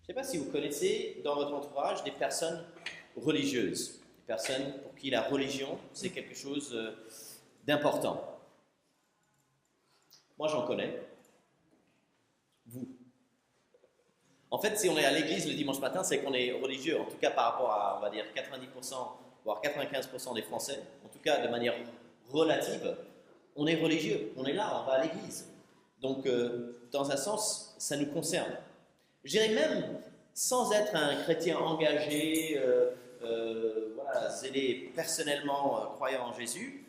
Je ne sais pas si vous connaissez dans votre entourage des personnes religieuses, des personnes pour qui la religion, c'est quelque chose d'important. Moi, j'en connais. Vous. En fait, si on est à l'église le dimanche matin, c'est qu'on est religieux, en tout cas par rapport à, on va dire, 90%, voire 95% des Français, en tout cas de manière relative, on est religieux, on est là, on va à l'église. Donc, dans un sens, ça nous concerne. Je dirais même, sans être un chrétien engagé, voilà, zélé, personnellement croyant en Jésus,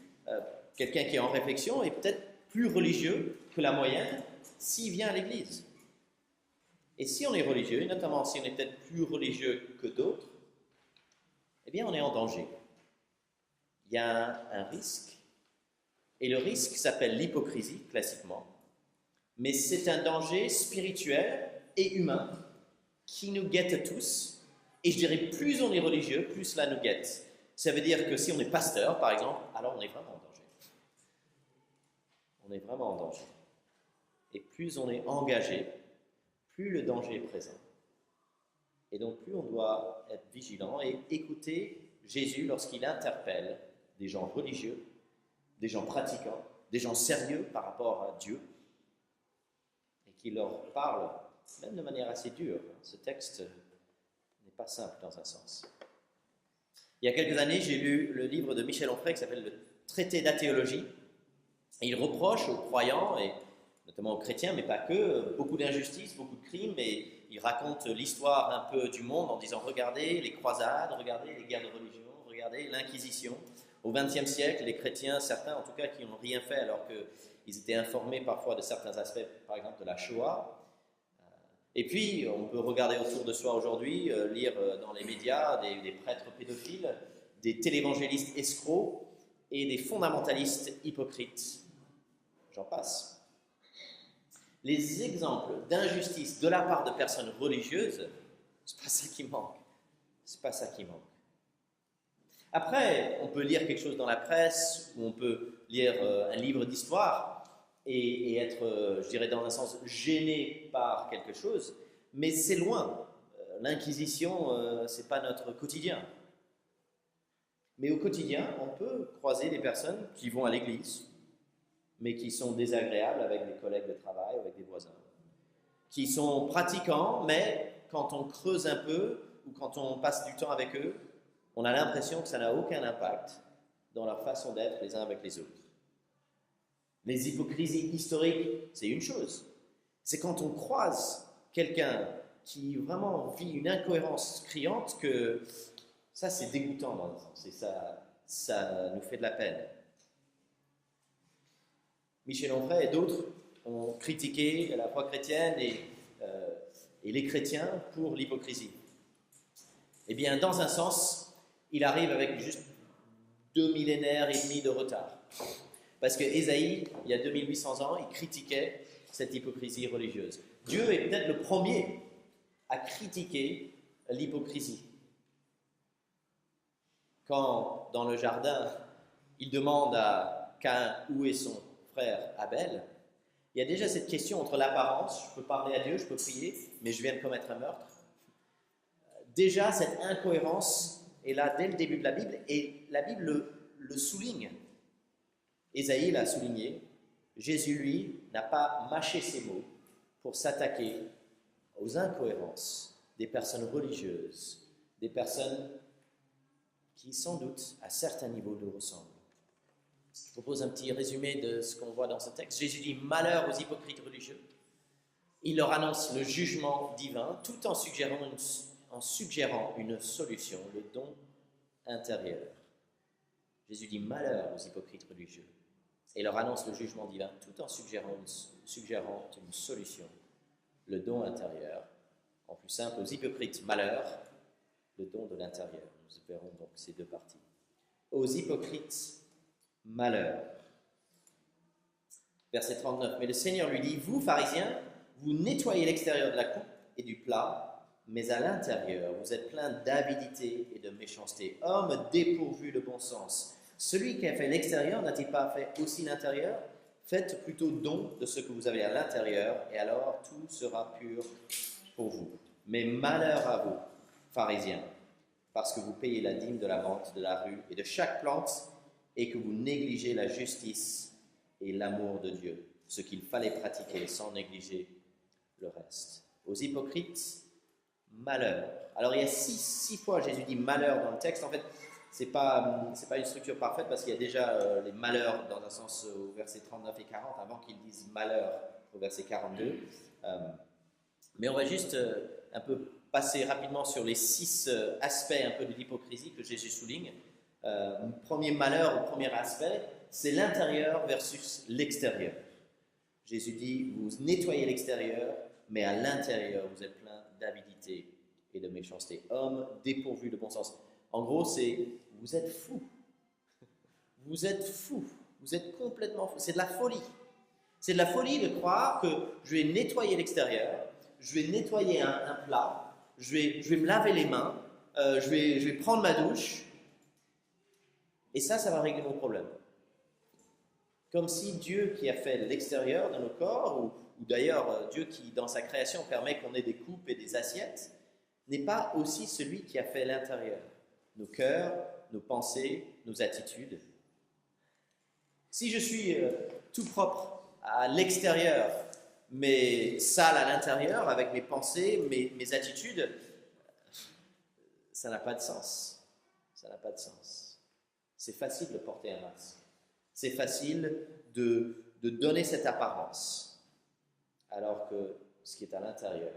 quelqu'un qui est en réflexion est peut-être plus religieux que la moyenne s'il vient à l'église. Et si on est religieux, et notamment si on est peut-être plus religieux que d'autres, eh bien on est en danger. Il y a un risque, et le risque s'appelle l'hypocrisie, classiquement, mais c'est un danger spirituel et humain qui nous guette tous, et je dirais plus on est religieux, plus cela nous guette. Ça veut dire que si on est pasteur, par exemple, alors on est vraiment en danger. On est vraiment en danger. Et plus on est engagé, plus le danger est présent. Et donc plus on doit être vigilant et écouter Jésus lorsqu'il interpelle des gens religieux, des gens pratiquants, des gens sérieux par rapport à Dieu, et qu'il leur parle même de manière assez dure. Ce texte n'est pas simple dans un sens. Il y a quelques années, j'ai lu le livre de Michel Onfray qui s'appelle « Le traité d'athéologie ». Et il reproche aux croyants, et notamment aux chrétiens, mais pas que, beaucoup d'injustices, beaucoup de crimes, et il raconte l'histoire un peu du monde en disant « Regardez les croisades, regardez les guerres de religion, regardez l'Inquisition ». Au XXe siècle, les chrétiens, certains en tout cas, qui n'ont rien fait alors qu'ils étaient informés parfois de certains aspects, par exemple de la Shoah. Et puis, on peut regarder autour de soi aujourd'hui, lire dans les médias des prêtres pédophiles, des télévangélistes escrocs et des fondamentalistes hypocrites. J'en passe. Les exemples d'injustice de la part de personnes religieuses, c'est pas ça qui manque. C'est pas ça qui manque. Après, on peut lire quelque chose dans la presse, ou on peut lire un livre d'histoire et être, je dirais, dans un sens, gêné par quelque chose, mais c'est loin. L'Inquisition, c'est pas notre quotidien. Mais au quotidien, on peut croiser des personnes qui vont à l'église, mais qui sont désagréables avec des collègues de travail, avec des voisins, qui sont pratiquants, mais quand on creuse un peu, ou quand on passe du temps avec eux, on a l'impression que ça n'a aucun impact dans leur façon d'être les uns avec les autres. Les hypocrisies historiques, c'est une chose. C'est quand on croise quelqu'un qui vraiment vit une incohérence criante que ça, c'est dégoûtant dans un sens, et ça nous fait de la peine. Michel Onfray et d'autres ont critiqué la foi chrétienne et les chrétiens pour l'hypocrisie. Eh bien, dans un sens, il arrive avec juste 2 millénaires et demi de retard. Parce que Ésaïe, il y a 2800 ans, il critiquait cette hypocrisie religieuse. Dieu est peut-être le premier à critiquer l'hypocrisie. Quand, dans le jardin, il demande à Caïn où est son frère Abel, il y a déjà cette question entre l'apparence, je peux parler à Dieu, je peux prier, mais je viens de commettre un meurtre. Déjà, cette incohérence est là dès le début de la Bible, et la Bible le souligne. Ésaïe l'a souligné, Jésus, lui, n'a pas mâché ses mots pour s'attaquer aux incohérences des personnes religieuses, des personnes qui, sans doute, à certains niveaux, nous ressemblent. Je propose un petit résumé de ce qu'on voit dans ce texte. Jésus dit « Malheur aux hypocrites religieux ». Il leur annonce le jugement divin tout en suggérant une solution, le don intérieur. Jésus dit « Malheur aux hypocrites religieux ». Et leur annonce le jugement divin tout en suggérant une solution, le don intérieur. En plus simple, aux hypocrites, malheur, le don de l'intérieur. Nous verrons donc ces deux parties. Aux hypocrites, malheur. Verset 39. Mais le Seigneur lui dit, vous, pharisiens, vous nettoyez l'extérieur de la coupe et du plat, mais à l'intérieur, vous êtes pleins d'avidité et de méchanceté. Homme dépourvu de bon sens. Celui qui a fait l'extérieur n'a-t-il pas fait aussi l'intérieur? Faites plutôt don de ce que vous avez à l'intérieur, et alors tout sera pur pour vous. Mais malheur à vous, pharisiens, parce que vous payez la dîme de la vente, de la rue et de chaque plante, et que vous négligez la justice et l'amour de Dieu, ce qu'il fallait pratiquer sans négliger le reste. Aux hypocrites, malheur. Alors il y a six fois Jésus dit malheur dans le texte. En fait, c'est pas une structure parfaite parce qu'il y a déjà les malheurs dans un sens au verset 39 et 40 avant qu'ils disent malheur au verset 42. Mais on va juste un peu passer rapidement sur les 6 aspects un peu de l'hypocrisie que Jésus souligne. Premier malheur ou premier aspect, c'est l'intérieur versus l'extérieur. Jésus dit, vous nettoyez l'extérieur, mais à l'intérieur, vous êtes plein d'avidité et de méchanceté. Homme dépourvu de bon sens. En gros, c'est, vous êtes fou. Vous êtes fou. Vous êtes complètement fou. C'est de la folie. C'est de la folie de croire que je vais nettoyer l'extérieur, je vais nettoyer un plat, je vais me laver les mains, je vais prendre ma douche, et ça va régler mon problème. Comme si Dieu qui a fait l'extérieur de nos corps, ou d'ailleurs Dieu qui dans sa création permet qu'on ait des coupes et des assiettes, n'est pas aussi celui qui a fait l'intérieur, nos cœurs, nos pensées, nos attitudes. Si je suis tout propre à l'extérieur, mais sale à l'intérieur, avec mes pensées, mes attitudes, ça n'a pas de sens. Ça n'a pas de sens. C'est facile de porter un masque. C'est facile de donner cette apparence, alors que ce qui est à l'intérieur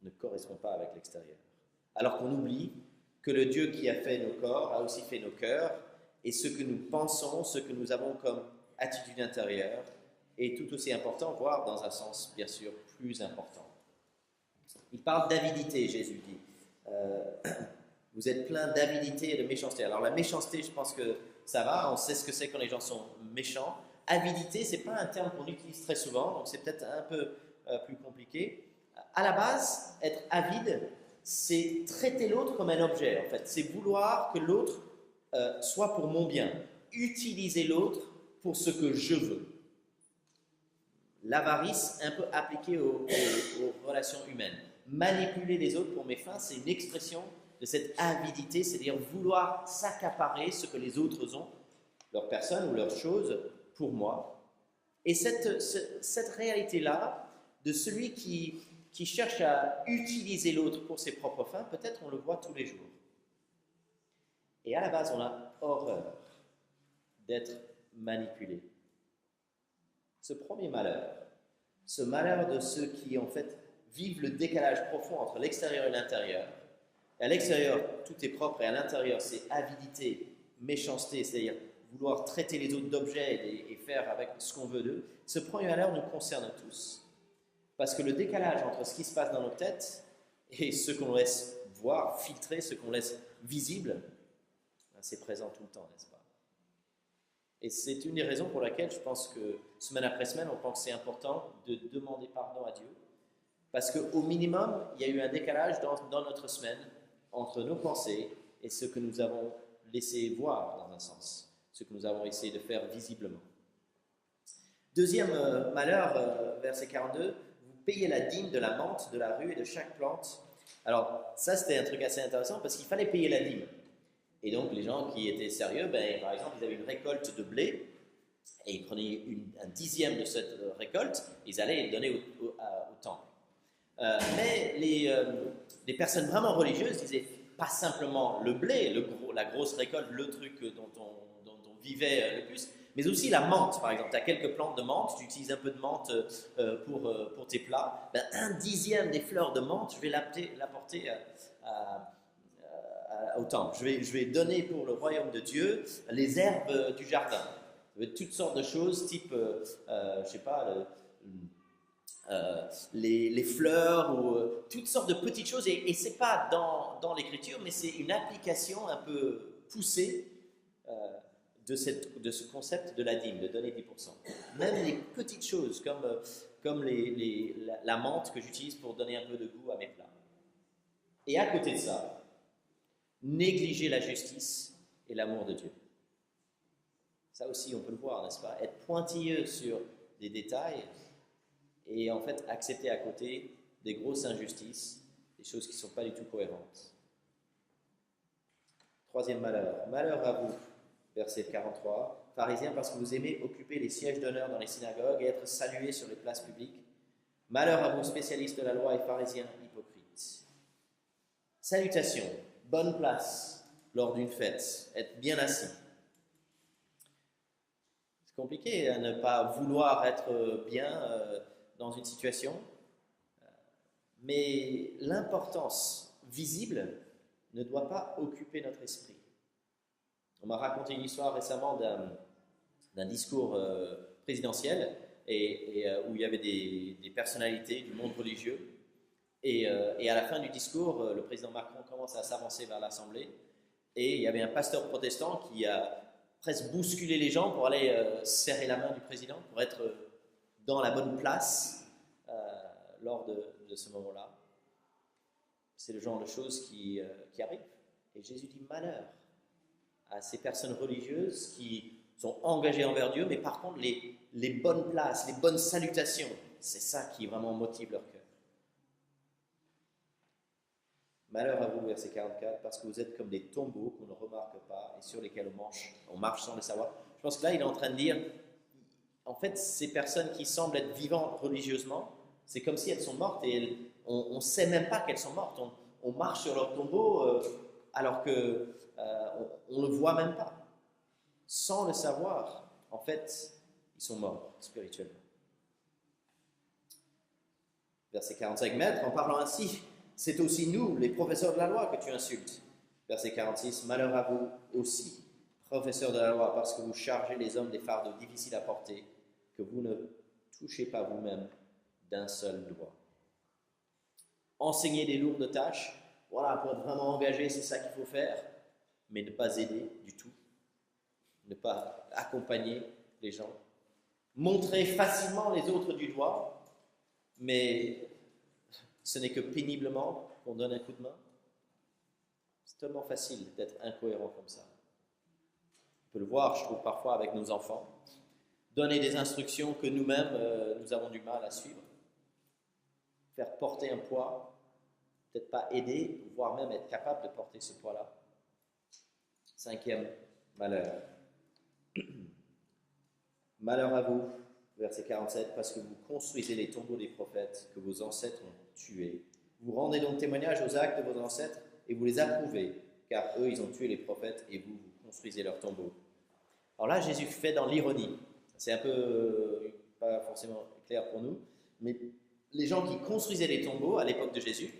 ne correspond pas avec l'extérieur. Alors qu'on oublie que le Dieu qui a fait nos corps a aussi fait nos cœurs, et ce que nous pensons, ce que nous avons comme attitude intérieure, est tout aussi important, voire dans un sens bien sûr plus important. Il parle d'avidité, Jésus dit. Vous êtes plein d'avidité et de méchanceté. Alors la méchanceté, je pense que ça va, on sait ce que c'est quand les gens sont méchants. Avidité, ce n'est pas un terme qu'on utilise très souvent, donc c'est peut-être un peu plus compliqué. À la base, être avide, c'est traiter l'autre comme un objet, en fait. C'est vouloir que l'autre soit pour mon bien. Utiliser l'autre pour ce que je veux. L'avarice, un peu appliquée aux relations humaines. Manipuler les autres pour mes fins, c'est une expression de cette avidité, c'est-à-dire vouloir s'accaparer ce que les autres ont, leur personne ou leurs choses, pour moi. Et cette réalité-là, de celui qui cherche à utiliser l'autre pour ses propres fins, peut-être on le voit tous les jours. Et à la base, on a horreur d'être manipulé. Ce premier malheur, ce malheur de ceux qui en fait vivent le décalage profond entre l'extérieur et l'intérieur. Et à l'extérieur, tout est propre, et à l'intérieur, c'est avidité, méchanceté, c'est-à-dire vouloir traiter les autres d'objets et faire avec ce qu'on veut d'eux. Ce premier malheur nous concerne tous. Parce que le décalage entre ce qui se passe dans nos têtes et ce qu'on laisse voir, filtrer, ce qu'on laisse visible, c'est présent tout le temps, n'est-ce pas? Et c'est une des raisons pour laquelle je pense que semaine après semaine, on pense que c'est important de demander pardon à Dieu. Parce qu'au minimum, il y a eu un décalage dans notre semaine entre nos pensées et ce que nous avons laissé voir dans un sens, ce que nous avons essayé de faire visiblement. Deuxième malheur, verset 42, vous payez la dîme de la menthe, de la rue et de chaque plante. Alors ça c'était un truc assez intéressant parce qu'il fallait payer la dîme. Et donc les gens qui étaient sérieux, par exemple, ils avaient une récolte de blé et ils prenaient un dixième de cette récolte, ils allaient le donner au temple. Mais les personnes vraiment religieuses disaient pas simplement le blé, la grosse récolte, le truc dont on vivait le plus, mais aussi la menthe, par exemple. Tu as quelques plantes de menthe, tu utilises un peu de menthe pour tes plats. Un dixième des fleurs de menthe, je vais l'apporter au temple. Je vais donner pour le royaume de Dieu les herbes du jardin. Toutes sortes de choses, type, je sais pas, les fleurs ou toutes sortes de petites choses. Et ce n'est pas dans l'écriture, mais c'est une application un peu poussée de ce concept de la dîme, de donner 10%. Même les petites choses comme la menthe que j'utilise pour donner un peu de goût à mes plats. Et à côté de ça, négliger la justice et l'amour de Dieu. Ça aussi, on peut le voir, n'est-ce pas? Être pointilleux sur des détails et en fait accepter à côté des grosses injustices des choses qui ne sont pas du tout cohérentes. Troisième malheur. Malheur à vous, verset 43. Pharisiens, parce que vous aimez occuper les sièges d'honneur dans les synagogues et être salués sur les places publiques. Malheur à vous, spécialistes de la loi et pharisiens hypocrites. Salutations, bonne place lors d'une fête, être bien assis. C'est compliqué à ne pas vouloir être bien dans une situation, mais l'importance visible ne doit pas occuper notre esprit. On m'a raconté une histoire récemment d'un discours présidentiel où il y avait des personnalités du monde religieux. Et à la fin du discours, le président Macron commence à s'avancer vers l'Assemblée. Et il y avait un pasteur protestant qui a presque bousculé les gens pour aller serrer la main du président, pour être dans la bonne place lors de ce moment-là. C'est le genre de choses qui arrivent. Et Jésus dit malheur à ces personnes religieuses qui sont engagées envers Dieu, mais par contre, les bonnes places, les bonnes salutations, c'est ça qui vraiment motive leur cœur. Malheur à vous, verset 44, parce que vous êtes comme des tombeaux qu'on ne remarque pas et sur lesquels on marche sans le savoir. Je pense que là, il est en train de dire, en fait, ces personnes qui semblent être vivantes religieusement, c'est comme si elles sont mortes et on ne sait même pas qu'elles sont mortes. On marche sur leur tombeau alors qu'on ne le voit même pas. Sans le savoir, en fait, ils sont morts spirituellement. Verset 45, Maître, en parlant ainsi, c'est aussi nous, les professeurs de la loi, que tu insultes. Verset 46, malheur à vous aussi, professeurs de la loi, parce que vous chargez les hommes des fardeaux difficiles à porter, que vous ne touchez pas vous-même d'un seul doigt. Enseigner des lourdes tâches, voilà, pour être vraiment engagé, c'est ça qu'il faut faire, mais ne pas aider du tout, ne pas accompagner les gens, montrer facilement les autres du doigt, mais ce n'est que péniblement qu'on donne un coup de main. C'est tellement facile d'être incohérent comme ça. On peut le voir, je trouve, parfois avec nos enfants. Donner des instructions que nous-mêmes, nous avons du mal à suivre. Faire porter un poids, peut-être pas aider, voire même être capable de porter ce poids-là. Cinquième malheur. Malheur à vous, verset 47, parce que vous construisez les tombeaux des prophètes que vos ancêtres ont tués. Vous rendez donc témoignage aux actes de vos ancêtres et vous les approuvez, car eux, ils ont tué les prophètes et vous construisez leurs tombeaux. Alors là, Jésus fait dans l'ironie. C'est un peu, pas forcément clair pour nous, mais les gens qui construisaient les tombeaux à l'époque de Jésus,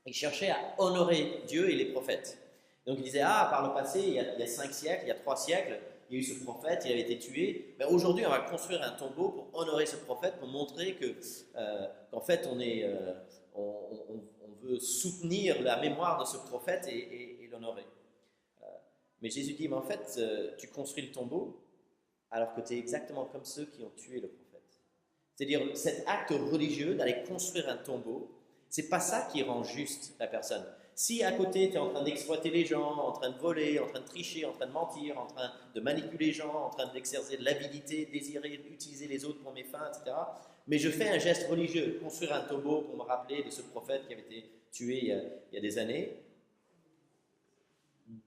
ils cherchaient à honorer Dieu et les prophètes. Donc ils disaient, par le passé, il y a 5 siècles, il y a 3 siècles, il y a eu ce prophète, il avait été tué. Mais aujourd'hui, on va construire un tombeau pour honorer ce prophète, pour montrer qu'en fait, on veut soutenir la mémoire de ce prophète et l'honorer. Mais Jésus dit, mais en fait, tu construis le tombeau alors que tu es exactement comme ceux qui ont tué le prophète. C'est-à-dire, cet acte religieux d'aller construire un tombeau, c'est pas ça qui rend juste la personne. Si à côté, tu es en train d'exploiter les gens, en train de voler, en train de tricher, en train de mentir, en train de manipuler les gens, en train d'exercer de l'avidité, désirer utiliser les autres pour mes fins, etc. Mais je fais un geste religieux, construire un tombeau pour me rappeler de ce prophète qui avait été tué il y a des années.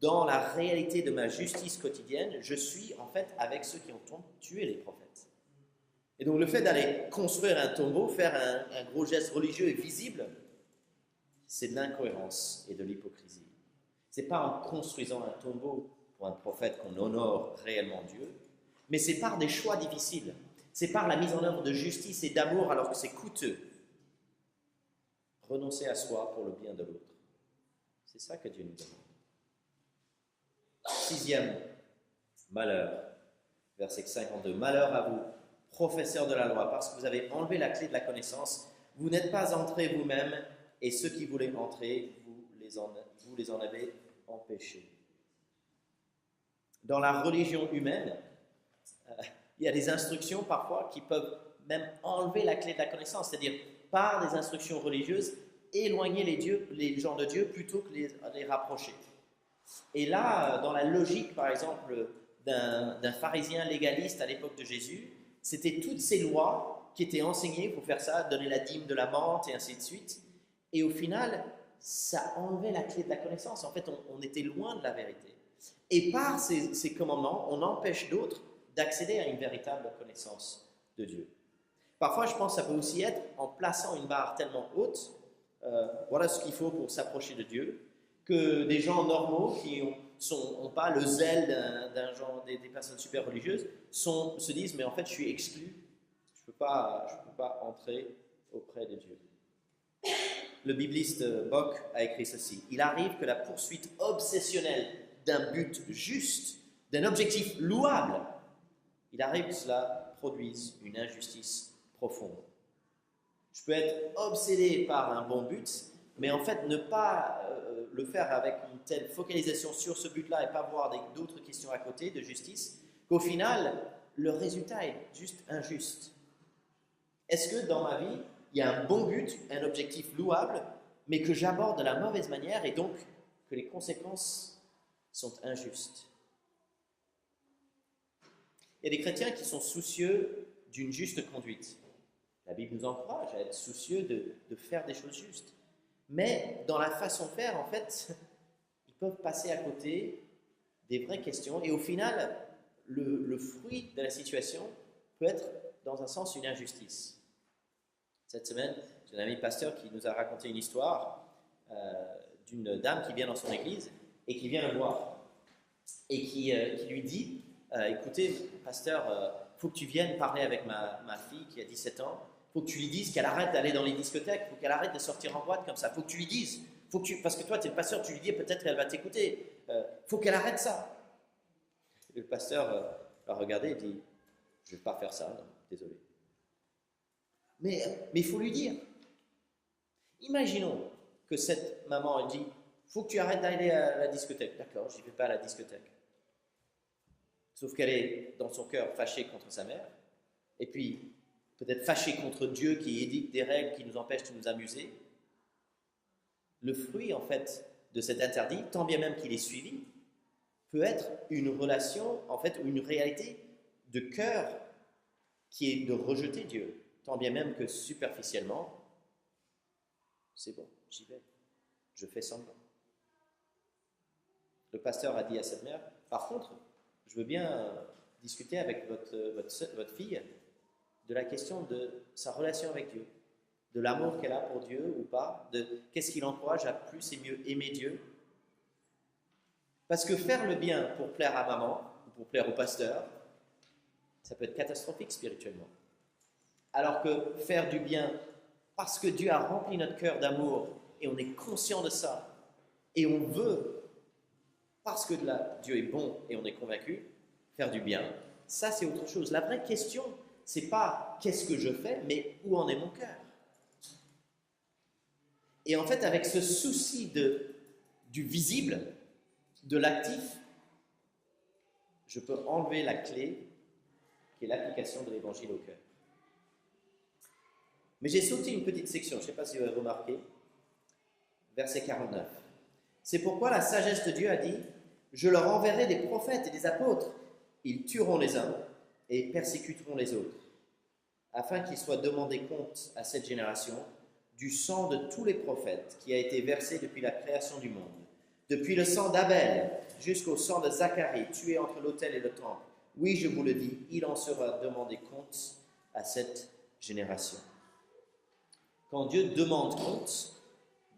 Dans la réalité de ma justice quotidienne, je suis en fait avec ceux qui ont tué les prophètes. Et donc le fait d'aller construire un tombeau, faire un gros geste religieux et visible, c'est de l'incohérence et de l'hypocrisie. Ce n'est pas en construisant un tombeau pour un prophète qu'on honore réellement Dieu, mais c'est par des choix difficiles. C'est par la mise en œuvre de justice et d'amour alors que c'est coûteux. Renoncer à soi pour le bien de l'autre. C'est ça que Dieu nous demande. 6e malheur, verset 52. Malheur à vous, professeurs de la loi, parce que vous avez enlevé la clé de la connaissance, vous n'êtes pas entrés vous-même, et ceux qui voulaient entrer, vous les en avez empêchés. Dans la religion humaine, il y a des instructions parfois qui peuvent même enlever la clé de la connaissance, c'est-à-dire par des instructions religieuses, éloigner les gens de Dieu plutôt que les rapprocher. Et là, dans la logique, par exemple, d'un pharisien légaliste à l'époque de Jésus, c'était toutes ces lois qui étaient enseignées, il faut faire ça, donner la dîme de la menthe et ainsi de suite. Et au final, ça enlevait la clé de la connaissance. En fait, on était loin de la vérité. Et par ces commandements, on empêche d'autres d'accéder à une véritable connaissance de Dieu. Parfois, je pense que ça peut aussi être en plaçant une barre tellement haute, voilà ce qu'il faut pour s'approcher de Dieu, que des gens normaux qui n'ont pas le zèle d'un genre, des personnes super religieuses, se disent, mais en fait, je suis exclu, je ne peux pas entrer auprès de Dieu. Le bibliste Bock a écrit ceci: il arrive que la poursuite obsessionnelle d'un but juste, d'un objectif louable, il arrive que cela produise une injustice profonde. Je peux être obsédé par un bon but, mais en fait ne pas le faire avec une telle focalisation sur ce but-là et pas voir d'autres questions à côté de justice, qu'au final, le résultat est juste injuste. Est-ce que dans ma vie, il y a un bon but, un objectif louable, mais que j'aborde de la mauvaise manière et donc que les conséquences sont injustes? Il y a des chrétiens qui sont soucieux d'une juste conduite. La Bible nous encourage à être soucieux de faire des choses justes. Mais dans la façon de faire, en fait, ils peuvent passer à côté des vraies questions. Et au final, le fruit de la situation peut être, dans un sens, une injustice. Cette semaine, j'ai un ami pasteur qui nous a raconté une histoire d'une dame qui vient dans son église et qui vient le voir. Et qui lui dit, écoutez, pasteur, il faut que tu viennes parler avec ma fille qui a 17 ans. Il faut que tu lui dises qu'elle arrête d'aller dans les discothèques. Il faut qu'elle arrête de sortir en boîte comme ça. Il faut que tu lui dises. Parce que toi, tu es le pasteur, tu lui dis, peut-être qu'elle va t'écouter. Il faut qu'elle arrête ça. Et le pasteur l'a regardé et dit, je ne vais pas faire ça, non, désolé. Mais il faut lui dire. Imaginons que cette maman, elle dit, il faut que tu arrêtes d'aller à la discothèque. D'accord, je n'y vais pas à la discothèque. Sauf qu'elle est, dans son cœur, fâchée contre sa mère. Et puis, peut-être fâchée contre Dieu qui édicte des règles qui nous empêchent de nous amuser. Le fruit, en fait, de cet interdit, tant bien même qu'il est suivi, peut être une relation, en fait, ou une réalité de cœur qui est de rejeter Dieu, tant bien même que superficiellement, c'est bon, j'y vais, je fais semblant. Le pasteur a dit à cette mère, par contre, je veux bien discuter avec votre fille de la question de sa relation avec Dieu, de l'amour qu'elle a pour Dieu ou pas, de qu'est-ce qui l'encourage à plus et mieux aimer Dieu. Parce que faire le bien pour plaire à maman ou pour plaire au pasteur, ça peut être catastrophique spirituellement. Alors que faire du bien parce que Dieu a rempli notre cœur d'amour et on est conscient de ça et on veut, parce que Dieu est bon et on est convaincu, faire du bien, ça c'est autre chose. La vraie question, c'est pas qu'est-ce que je fais, mais où en est mon cœur. Et en fait, avec ce souci du visible, de l'actif, je peux enlever la clé qui est l'application de l'évangile au cœur. Mais j'ai sauté une petite section, je ne sais pas si vous avez remarqué, verset 49. C'est pourquoi la sagesse de Dieu a dit, je leur enverrai des prophètes et des apôtres, ils tueront les uns et persécuteront les autres, afin qu'il soit demandé compte à cette génération du sang de tous les prophètes qui a été versé depuis la création du monde, depuis le sang d'Abel jusqu'au sang de Zacharie, tué entre l'autel et le temple. Oui, je vous le dis, il en sera demandé compte à cette génération. Quand Dieu demande compte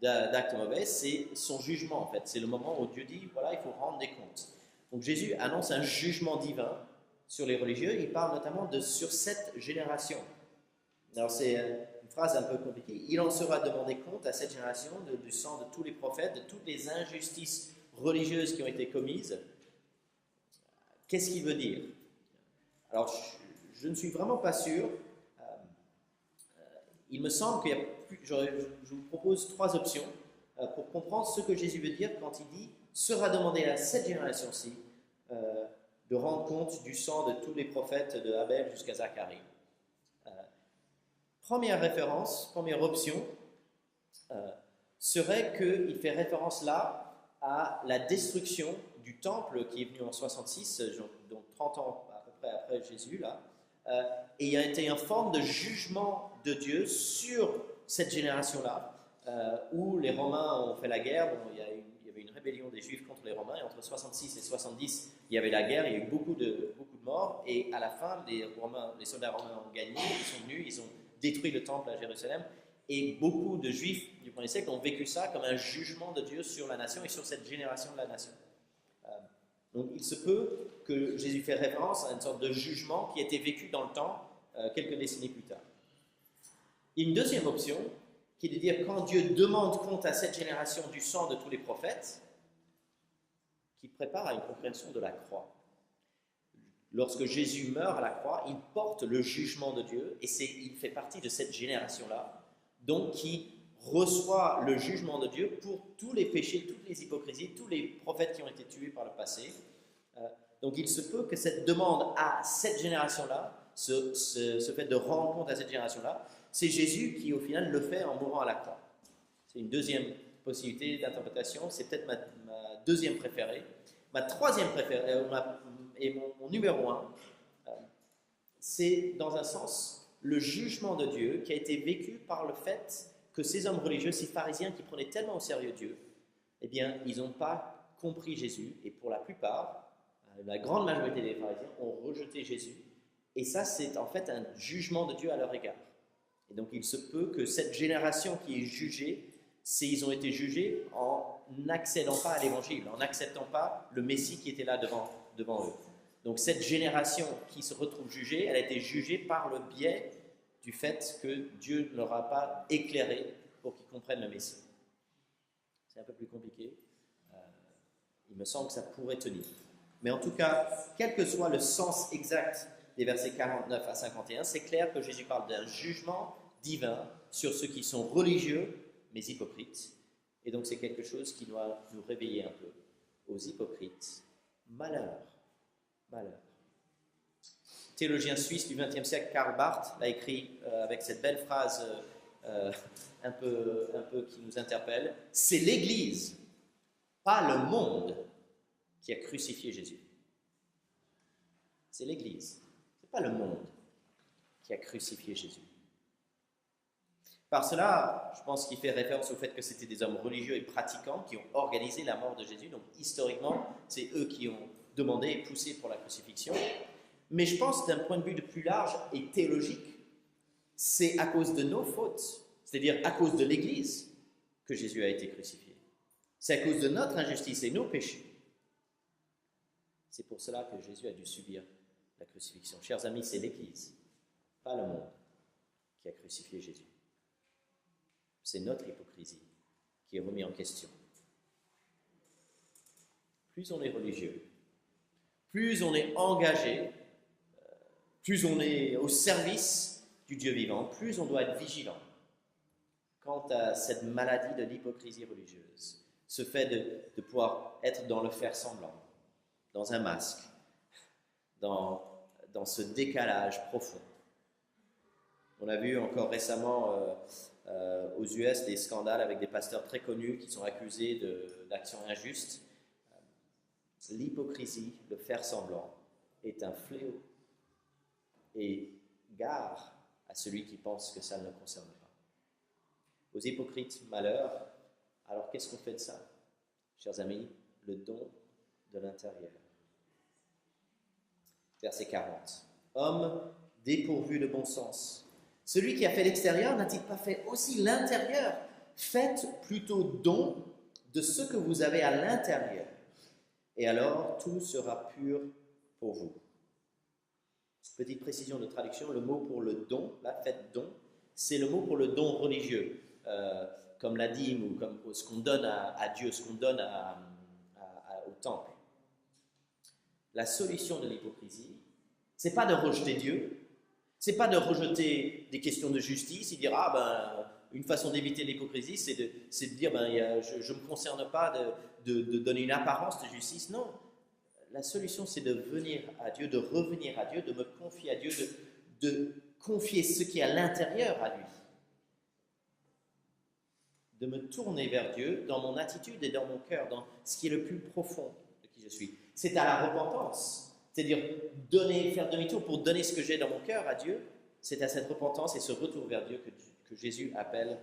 d'actes mauvais, c'est son jugement en fait. C'est le moment où Dieu dit, voilà, il faut rendre des comptes. Donc Jésus annonce un jugement divin sur les religieux. Il parle notamment de sur cette génération. Alors c'est une phrase un peu compliquée. Il en sera demandé compte à cette génération du sang de tous les prophètes, de toutes les injustices religieuses qui ont été commises. Qu'est-ce qu'il veut dire? Alors je ne suis vraiment pas sûr. Il me semble qu'il y a je vous propose 3 options pour comprendre ce que Jésus veut dire quand il dit « sera demandé à cette génération-ci de rendre compte du sang de tous les prophètes de Abel jusqu'à Zacharie ». Première référence, première option, serait qu'il fait référence là à la destruction du temple qui est venu en 66, donc 30 ans à peu près après Jésus, là, et il y a été une forme de jugement de Dieu sur cette génération-là, où les Romains ont fait la guerre. Bon, il y avait une rébellion des Juifs contre les Romains, et entre 66 et 70, il y avait la guerre, il y a eu beaucoup de morts, et à la fin, les soldats romains ont gagné, ils sont venus, ils ont détruit le temple à Jérusalem, et beaucoup de Juifs du 1er siècle ont vécu ça comme un jugement de Dieu sur la nation et sur cette génération de la nation. Donc il se peut que Jésus fait référence à une sorte de jugement qui a été vécu dans le temps, quelques décennies plus tard. Il y a une deuxième option, qui est de dire quand Dieu demande compte à cette génération du sang de tous les prophètes, qu'il prépare à une compréhension de la croix. Lorsque Jésus meurt à la croix, il porte le jugement de Dieu, et il fait partie de cette génération-là, donc qui reçoit le jugement de Dieu pour tous les péchés, toutes les hypocrisies, tous les prophètes qui ont été tués par le passé. Donc il se peut que cette demande à cette génération-là, ce fait de rendre compte à cette génération-là, c'est Jésus qui au final le fait en mourant à la croix. C'est une deuxième possibilité d'interprétation, c'est peut-être ma deuxième préférée. Ma troisième préférée, et mon numéro un, c'est dans un sens le jugement de Dieu qui a été vécu par le fait que ces hommes religieux, ces pharisiens qui prenaient tellement au sérieux Dieu, eh bien, ils n'ont pas compris Jésus, et pour la plupart, la grande majorité des pharisiens ont rejeté Jésus, et ça, c'est en fait un jugement de Dieu à leur égard. Et donc, il se peut que cette génération qui est jugée, ils ont été jugés en n'accédant pas à l'évangile, en n'acceptant pas le Messie qui était là devant eux. Donc, cette génération qui se retrouve jugée, elle a été jugée par le biais du fait que Dieu ne leur a pas éclairé pour qu'ils comprennent le Messie. C'est un peu plus compliqué. Il me semble que ça pourrait tenir. Mais en tout cas, quel que soit le sens exact des versets 49 à 51, c'est clair que Jésus parle d'un jugement divin sur ceux qui sont religieux, mais hypocrites. Et donc c'est quelque chose qui doit nous réveiller un peu. Aux hypocrites, malheur, malheur. Théologien suisse du XXe siècle, Karl Barth, l'a écrit avec cette belle phrase un peu qui nous interpelle. C'est l'Église, pas le monde, qui a crucifié Jésus. C'est l'Église, ce n'est pas le monde qui a crucifié Jésus. Par cela, je pense qu'il fait référence au fait que c'était des hommes religieux et pratiquants qui ont organisé la mort de Jésus. Donc historiquement, c'est eux qui ont demandé et poussé pour la crucifixion. Mais je pense d'un point de vue de plus large et théologique, c'est à cause de nos fautes, c'est-à-dire à cause de l'Église, que Jésus a été crucifié. C'est à cause de notre injustice et nos péchés. C'est pour cela que Jésus a dû subir la crucifixion. Chers amis, c'est l'Église, pas le monde, qui a crucifié Jésus. C'est notre hypocrisie qui est remise en question. Plus on est religieux, plus on est engagé, plus on est au service du Dieu vivant, plus on doit être vigilant quant à cette maladie de l'hypocrisie religieuse, ce fait de pouvoir être dans le faire semblant, dans un masque, dans ce décalage profond. On a vu encore récemment aux US des scandales avec des pasteurs très connus qui sont accusés d'actions injustes. L'hypocrisie, le faire semblant, est un fléau. Et gare à celui qui pense que ça ne le concerne pas. Aux hypocrites, malheur. Alors qu'est-ce qu'on fait de ça? Chers amis, le don de l'intérieur. Verset 40. Homme dépourvu de bon sens. Celui qui a fait l'extérieur n'a-t-il pas fait aussi l'intérieur? Faites plutôt don de ce que vous avez à l'intérieur. Et alors tout sera pur pour vous. Petite précision de traduction, le mot pour le don, là, faites don, c'est le mot pour le don religieux, comme la dîme ou comme ce qu'on donne à Dieu, ce qu'on donne au temple. La solution de l'hypocrisie, c'est pas de rejeter Dieu, c'est pas de rejeter des questions de justice et dire une façon d'éviter l'hypocrisie, c'est de dire je ne me concerne pas de donner une apparence de justice. Non, la solution c'est de venir à Dieu, de revenir à Dieu, de me confier à Dieu, de confier ce qui est à l'intérieur à lui, de me tourner vers Dieu dans mon attitude et dans mon cœur, dans ce qui est le plus profond de qui je suis. C'est à la repentance. C'est-à-dire faire demi-tour pour donner ce que j'ai dans mon cœur à Dieu, c'est à cette repentance et ce retour vers Dieu que Jésus appelle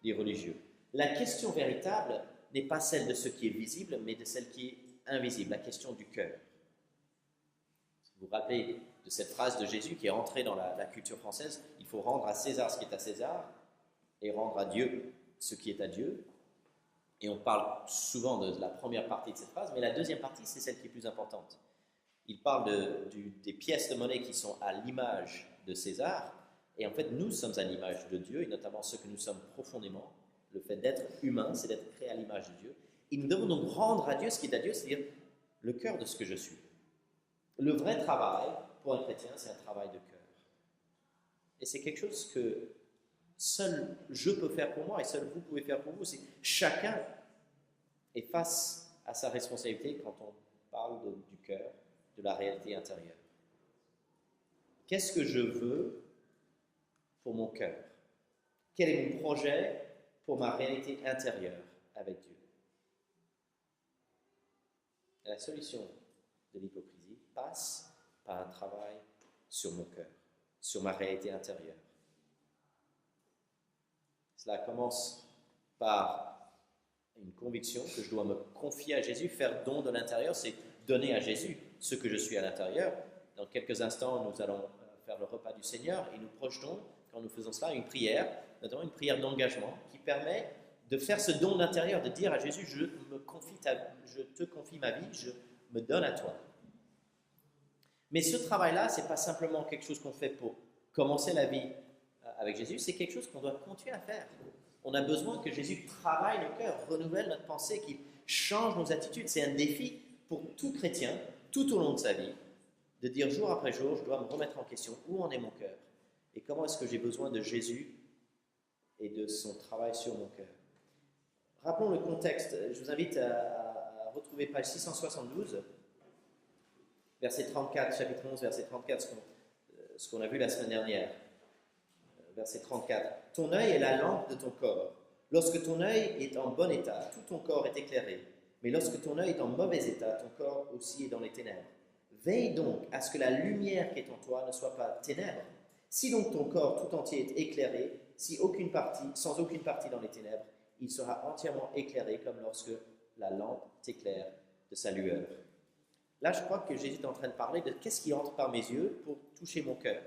les religieux. La question véritable n'est pas celle de ce qui est visible, mais de celle qui est invisible, la question du cœur. Vous vous rappelez de cette phrase de Jésus qui est entrée dans la culture française, il faut rendre à César ce qui est à César et rendre à Dieu ce qui est à Dieu. Et on parle souvent de la première partie de cette phrase, mais la deuxième partie, c'est celle qui est plus importante. Il parle des pièces de monnaie qui sont à l'image de César, et en fait, nous sommes à l'image de Dieu, et notamment ce que nous sommes profondément. Le fait d'être humain, c'est d'être créé à l'image de Dieu. Et nous devons donc rendre à Dieu ce qui est à Dieu, c'est-à-dire le cœur de ce que je suis. Le vrai travail, pour un chrétien, c'est un travail de cœur. Et c'est quelque chose que seul je peux faire pour moi et seul vous pouvez faire pour vous. C'est chacun est face à sa responsabilité quand on parle du cœur, de la réalité intérieure. Qu'est-ce que je veux pour mon cœur? Quel est mon projet pour ma réalité intérieure avec Dieu? Et la solution de l'hypocrisie passe par un travail sur mon cœur, sur ma réalité intérieure. Cela commence par une conviction que je dois me confier à Jésus, faire don de l'intérieur, c'est donner à Jésus ce que je suis à l'intérieur. Dans quelques instants, nous allons faire le repas du Seigneur et nous projetons, quand nous faisons cela, une prière, notamment une prière d'engagement qui permet de faire ce don de l'intérieur, de dire à Jésus, je te confie ma vie, je me donne à toi. Mais ce travail-là, ce n'est pas simplement quelque chose qu'on fait pour commencer la vie avec Jésus, c'est quelque chose qu'on doit continuer à faire. On a besoin que Jésus travaille nos cœurs, renouvelle notre pensée, qu'il change nos attitudes. C'est un défi pour tout chrétien, tout au long de sa vie, de dire jour après jour, je dois me remettre en question où en est mon cœur et comment est-ce que j'ai besoin de Jésus et de son travail sur mon cœur. Rappelons le contexte. Je vous invite à retrouver page 672, verset 34, chapitre 11, verset 34, ce qu'on a vu la semaine dernière. Verset 34. Ton œil est la lampe de ton corps. Lorsque ton œil est en bon état, tout ton corps est éclairé. Mais lorsque ton œil est en mauvais état, ton corps aussi est dans les ténèbres. Veille donc à ce que la lumière qui est en toi ne soit pas ténèbres. Si donc ton corps tout entier est éclairé, sans aucune partie dans les ténèbres, il sera entièrement éclairé comme lorsque la lampe t'éclaire de sa lueur. Là, je crois que Jésus est en train de parler de qu'est-ce qui entre par mes yeux pour toucher mon cœur.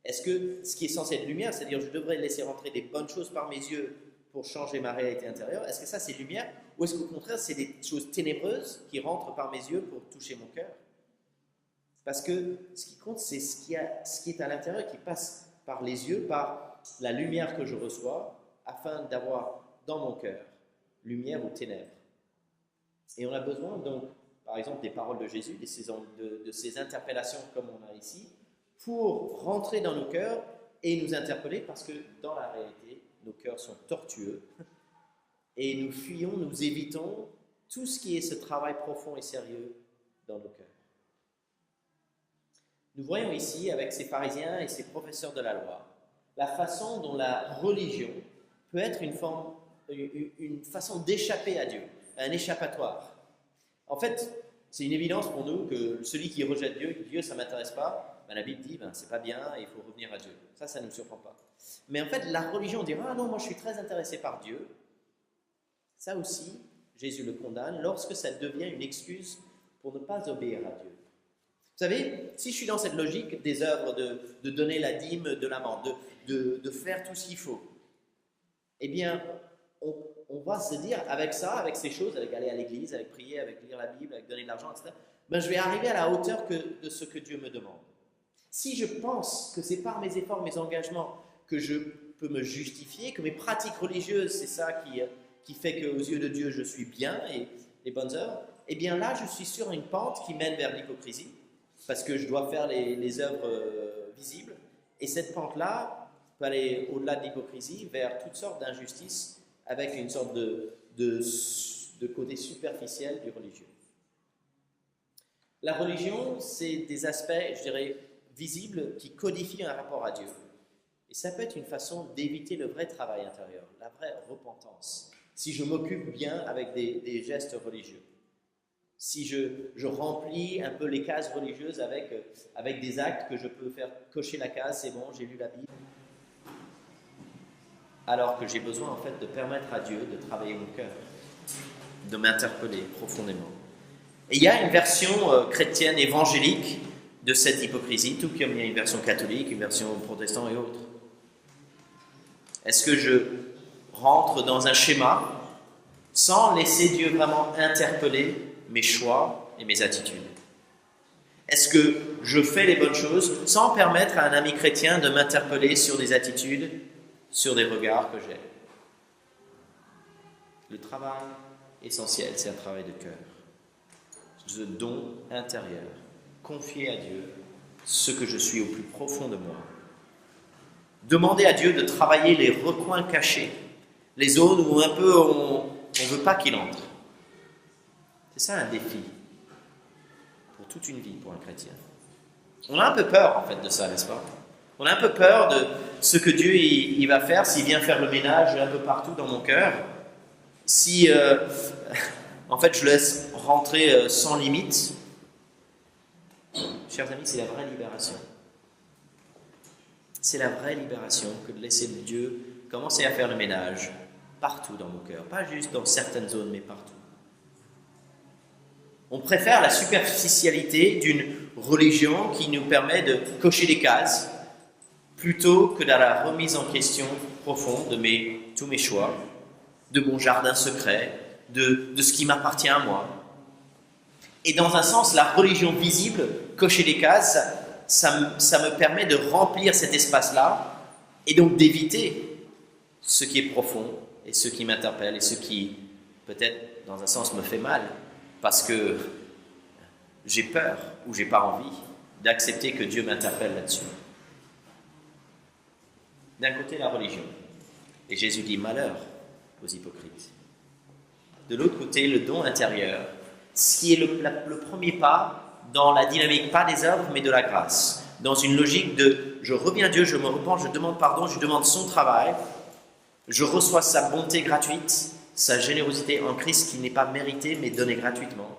Est-ce que ce qui est censé être lumière, c'est-à-dire je devrais laisser rentrer des bonnes choses par mes yeux pour changer ma réalité intérieure, est-ce que ça c'est lumière ou est-ce qu'au contraire c'est des choses ténébreuses qui rentrent par mes yeux pour toucher mon cœur? Parce que ce qui compte, c'est ce qui est à l'intérieur qui passe par les yeux, par la lumière que je reçois, afin d'avoir dans mon cœur lumière ou ténèbres. Et on a besoin donc, par exemple, des paroles de Jésus, de ces interpellations comme on a ici, pour rentrer dans nos cœurs et nous interpeller, parce que dans la réalité, nos cœurs sont tortueux et nous fuyons, nous évitons tout ce qui est ce travail profond et sérieux dans nos cœurs. Nous voyons ici, avec ces pharisiens et ces professeurs de la loi, la façon dont la religion peut être une façon d'échapper à Dieu, un échappatoire. En fait, c'est une évidence pour nous que celui qui rejette Dieu, ça ne m'intéresse pas. La Bible dit, c'est pas bien, il faut revenir à Dieu. Ça ne nous surprend pas. Mais en fait, la religion dira, non, moi je suis très intéressé par Dieu. Ça aussi, Jésus le condamne lorsque ça devient une excuse pour ne pas obéir à Dieu. Vous savez, si je suis dans cette logique des œuvres, de donner la dîme de l'amende, de faire tout ce qu'il faut, eh bien, on va se dire, avec ça, avec ces choses, avec aller à l'église, avec prier, avec lire la Bible, avec donner de l'argent, etc., je vais arriver à la hauteur de ce que Dieu me demande. Si je pense que c'est par mes efforts, mes engagements, que je peux me justifier, que mes pratiques religieuses, c'est ça qui fait qu'aux yeux de Dieu, je suis bien et les bonnes œuvres, eh bien là, je suis sur une pente qui mène vers l'hypocrisie, parce que je dois faire les œuvres visibles. Et cette pente-là peut aller au-delà de l'hypocrisie vers toutes sortes d'injustices avec une sorte de côté superficiel du religieux. La religion, c'est des aspects, je dirais, visibles qui codifient un rapport à Dieu. Et ça peut être une façon d'éviter le vrai travail intérieur, la vraie repentance, si je m'occupe bien avec des gestes religieux. Si je remplis un peu les cases religieuses avec des actes que je peux faire cocher la case, c'est bon, j'ai lu la Bible. alors que j'ai besoin en fait de permettre à Dieu de travailler mon cœur, de m'interpeller profondément. Et il y a une version chrétienne évangélique de cette hypocrisie, tout comme il y a une version catholique, une version protestante et autres. Est-ce que je rentre dans un schéma sans laisser Dieu vraiment interpeller mes choix et mes attitudes? Est-ce que je fais les bonnes choses sans permettre à un ami chrétien de m'interpeller sur des attitudes, sur des regards que j'ai? Le travail essentiel, c'est un travail de cœur. Ce don intérieur. Confier à Dieu ce que je suis au plus profond de moi. Demander à Dieu de travailler les recoins cachés, les zones où un peu on ne veut pas qu'il entre. C'est ça un défi pour toute une vie pour un chrétien. On a un peu peur en fait de ça, n'est-ce pas? On a un peu peur de ce que Dieu il va faire s'il vient faire le ménage un peu partout dans mon cœur. Si en fait je laisse rentrer sans limite. Chers amis, c'est la vraie libération. C'est la vraie libération que de laisser Dieu commencer à faire le ménage partout dans mon cœur. Pas juste dans certaines zones, mais partout. On préfère la superficialité d'une religion qui nous permet de cocher des cases plutôt que dans la remise en question profonde de tous mes choix, de mon jardin secret, de ce qui m'appartient à moi. Et dans un sens, la religion visible, cocher des cases, ça me permet de remplir cet espace-là et donc d'éviter ce qui est profond et ce qui m'interpelle et ce qui, peut-être, dans un sens, me fait mal parce que j'ai peur ou j'ai pas envie d'accepter que Dieu m'interpelle là-dessus. D'un côté, la religion. Et Jésus dit malheur aux hypocrites. De l'autre côté, le don intérieur, ce qui est le premier pas dans la dynamique, pas des œuvres, mais de la grâce. Dans une logique de je reviens à Dieu, je me repens, je demande pardon, je demande son travail, je reçois sa bonté gratuite, sa générosité en Christ qui n'est pas méritée, mais donnée gratuitement.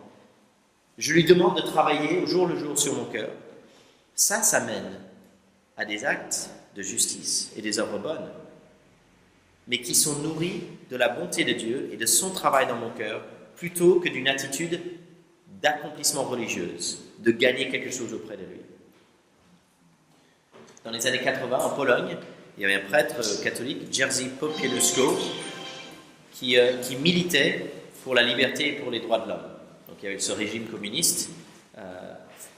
Je lui demande de travailler au jour le jour sur mon cœur. Ça mène à des actes de justice et des œuvres bonnes, mais qui sont nourris de la bonté de Dieu et de son travail dans mon cœur, plutôt que d'une attitude d'accomplissement religieuse, de gagner quelque chose auprès de lui. Dans les années 80, en Pologne, il y avait un prêtre catholique, Jerzy Popieluszko, qui militait pour la liberté et pour les droits de l'homme. Donc il y avait ce régime communiste,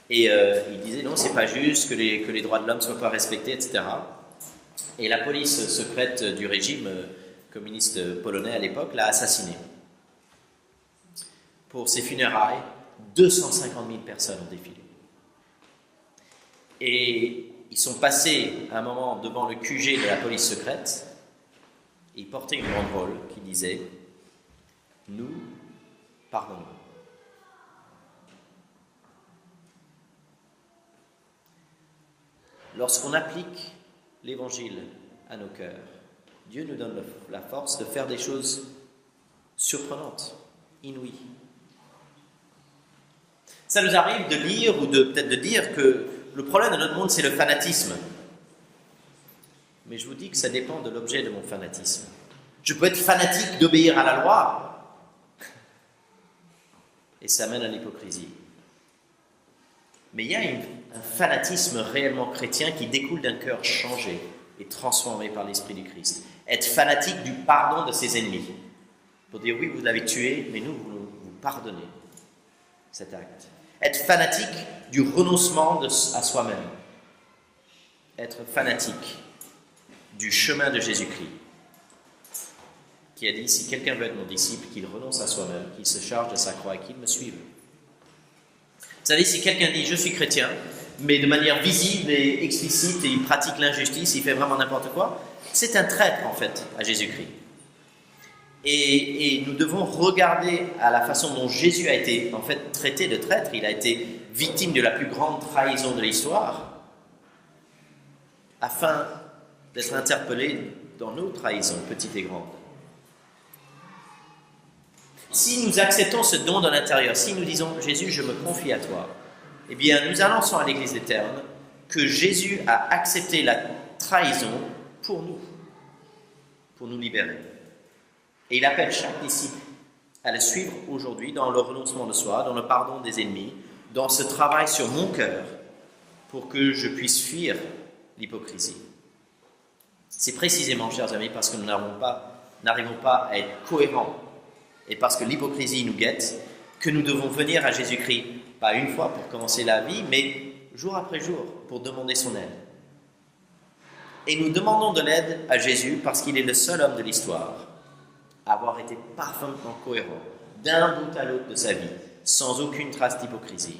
et il disait non, c'est pas juste que les droits de l'homme ne soient pas respectés, etc. Et la police secrète du régime communiste polonais à l'époque l'a assassiné. Pour ses funérailles, 250 000 personnes ont défilé. Et ils sont passés à un moment devant le QG de la police secrète, et ils portaient une banderole qui disait « Nous pardonnons ». Lorsqu'on applique l'Évangile à nos cœurs, Dieu nous donne la force de faire des choses surprenantes, inouïes. Ça nous arrive de lire ou peut-être de dire que le problème de notre monde, c'est le fanatisme. Mais je vous dis que ça dépend de l'objet de mon fanatisme. Je peux être fanatique d'obéir à la loi, et ça mène à l'hypocrisie. Mais il y a un fanatisme réellement chrétien qui découle d'un cœur changé et transformé par l'Esprit du Christ. Être fanatique du pardon de ses ennemis. Pour dire oui, vous l'avez tué, mais nous voulons vous pardonner cet acte. Être fanatique du renoncement à soi-même. Être fanatique du chemin de Jésus-Christ, qui a dit, si quelqu'un veut être mon disciple, qu'il renonce à soi-même, qu'il se charge de sa croix et qu'il me suive. Vous savez, si quelqu'un dit, je suis chrétien, mais de manière visible et explicite, et il pratique l'injustice, il fait vraiment n'importe quoi, c'est un traître, en fait, à Jésus-Christ. Et nous devons regarder à la façon dont Jésus a été, en fait, traité de traître. Il a été victime de la plus grande trahison de l'histoire, afin d'être interpellé dans nos trahisons, petites et grandes. Si nous acceptons ce don de l'intérieur, si nous disons « Jésus, je me confie à toi », eh bien, nous annonçons à l'Église des Ternes que Jésus a accepté la trahison pour nous, pour nous libérer. Et il appelle chaque disciple à le suivre aujourd'hui dans le renoncement de soi, dans le pardon des ennemis, dans ce travail sur mon cœur pour que je puisse fuir l'hypocrisie. C'est précisément, chers amis, parce que nous n'arrivons pas à être cohérents et parce que l'hypocrisie nous guette, que nous devons venir à Jésus-Christ, pas une fois pour commencer la vie, mais jour après jour pour demander son aide. Et nous demandons de l'aide à Jésus parce qu'il est le seul homme de l'histoire à avoir été parfaitement cohérent d'un bout à l'autre de sa vie, sans aucune trace d'hypocrisie.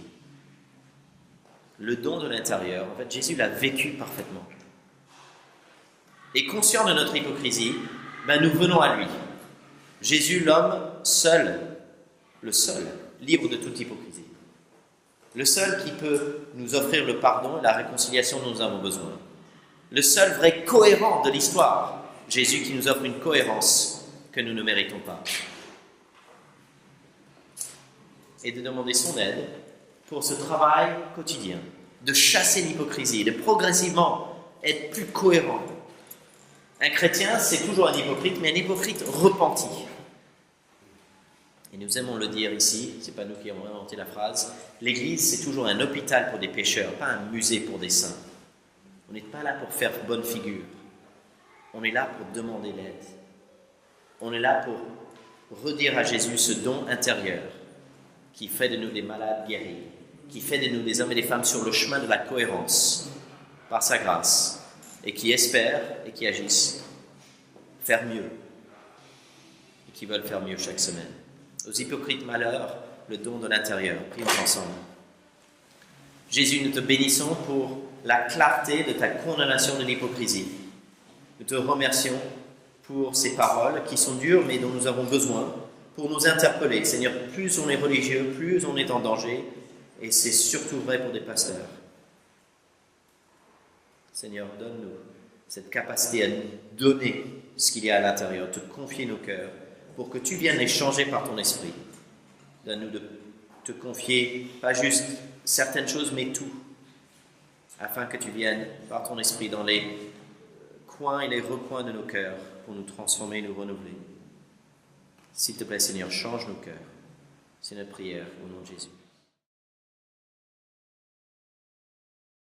Le don de l'intérieur, en fait, Jésus l'a vécu parfaitement. Et conscient de notre hypocrisie, nous venons à lui. Jésus, l'homme seul, le seul, libre de toute hypocrisie. Le seul qui peut nous offrir le pardon et la réconciliation dont nous avons besoin. Le seul vrai cohérent de l'histoire. Jésus qui nous offre une cohérence que nous ne méritons pas. Et de demander son aide pour ce travail quotidien, de chasser l'hypocrisie, de progressivement être plus cohérent. Un chrétien, c'est toujours un hypocrite, mais un hypocrite repenti. Et nous aimons le dire ici, ce n'est pas nous qui avons inventé la phrase, l'Église, c'est toujours un hôpital pour des pécheurs, pas un musée pour des saints. On n'est pas là pour faire bonne figure. On est là pour demander l'aide. On est là pour redire à Jésus ce don intérieur qui fait de nous des malades guéris, qui fait de nous des hommes et des femmes sur le chemin de la cohérence par sa grâce et qui espèrent et qui agissent faire mieux et qui veulent faire mieux chaque semaine. Aux hypocrites malheurs, le don de l'intérieur. Prions ensemble. Jésus, nous te bénissons pour la clarté de ta condamnation de l'hypocrisie. Nous te remercions pour ces paroles qui sont dures mais dont nous avons besoin pour nous interpeller. Seigneur, plus on est religieux, plus on est en danger et c'est surtout vrai pour des pasteurs. Seigneur, donne-nous cette capacité à nous donner ce qu'il y a à l'intérieur, te confier nos cœurs pour que tu viennes les changer par ton esprit. Donne-nous de te confier pas juste certaines choses mais tout, afin que tu viennes par ton esprit dans les coins et les recoins de nos cœurs pour nous transformer et nous renouveler. S'il te plaît, Seigneur, change nos cœurs. C'est notre prière au nom de Jésus.